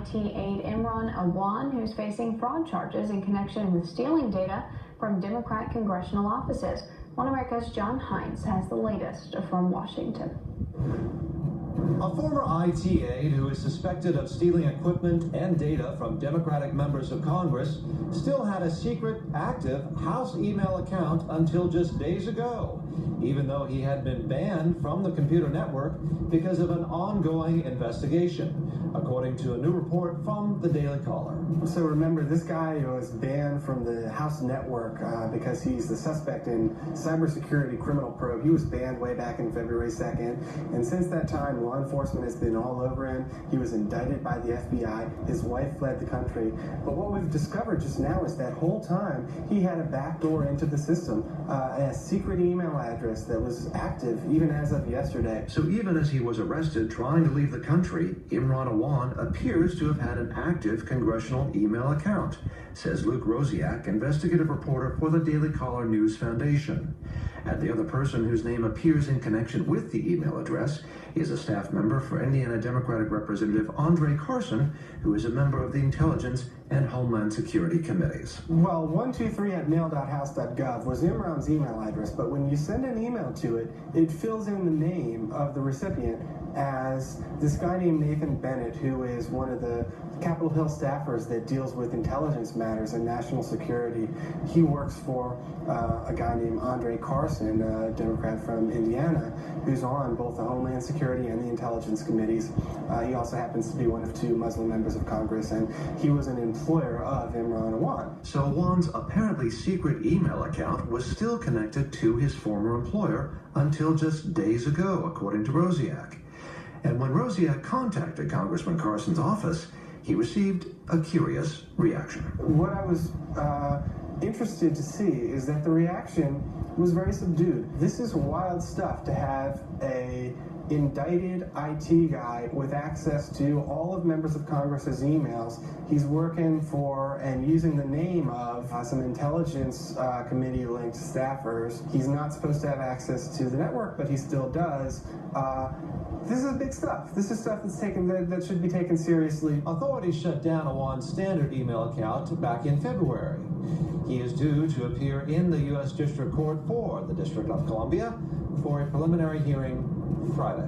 IT aide Imran Awan, who's facing fraud charges in connection with stealing data from Democrat congressional offices. One America's John Hines has the latest from Washington. A former IT aide who is suspected of stealing equipment and data from Democratic members of Congress still had a secret, active House email account until just days ago, even though he had been banned from the computer network because of an ongoing investigation, according to a new report from the Daily Caller. So remember, this guy was banned from the House network because he's the suspect in cybersecurity criminal probe. He was banned way back in February 2nd, and since that time, law enforcement has been all over him. He was indicted by the FBI. His wife fled the country. But what we've discovered just now is that whole time he had a backdoor into the system, a secret email address that was active even as of yesterday. So even as he was arrested trying to leave the country, Imran Awan appears to have had an active congressional email account, says Luke Rosiak, investigative reporter for the Daily Caller News Foundation. And the other person whose name appears in connection with the email address is a staff member for Indiana Democratic Representative Congr Carson, who is a member of the Intelligence and Homeland Security Committees. Well, 123@mail.house.gov was Imran's email address, but when you send an email to it, it fills in the name of the recipient as this guy named Nathan Bennett, who is one of the Capitol Hill staffers that deals with intelligence matters and national security. He works for a guy named Congr Carson, a Democrat from Indiana, who's on both the Homeland Security and the Intelligence Committees. He also happens to be one of 2 Muslim members of Congress, and he was an employer of Imran Awan. So Awan's apparently secret email account was still connected to his former employer until just days ago, according to Rosiak. And when Rosiak contacted Congressman Carson's office, he received a curious reaction. What I was interested to see is that the reaction was very subdued. This is wild stuff to have a indicted IT guy with access to all of members of Congress's emails. He's working for and using the name of some intelligence committee linked staffers. He's not supposed to have access to the network, but he still does. This is big stuff. This is stuff that should be taken seriously. Authorities shut down Awan's standard email account back in February. He is due to appear in the U.S. District Court for the District of Columbia for a preliminary hearing Friday.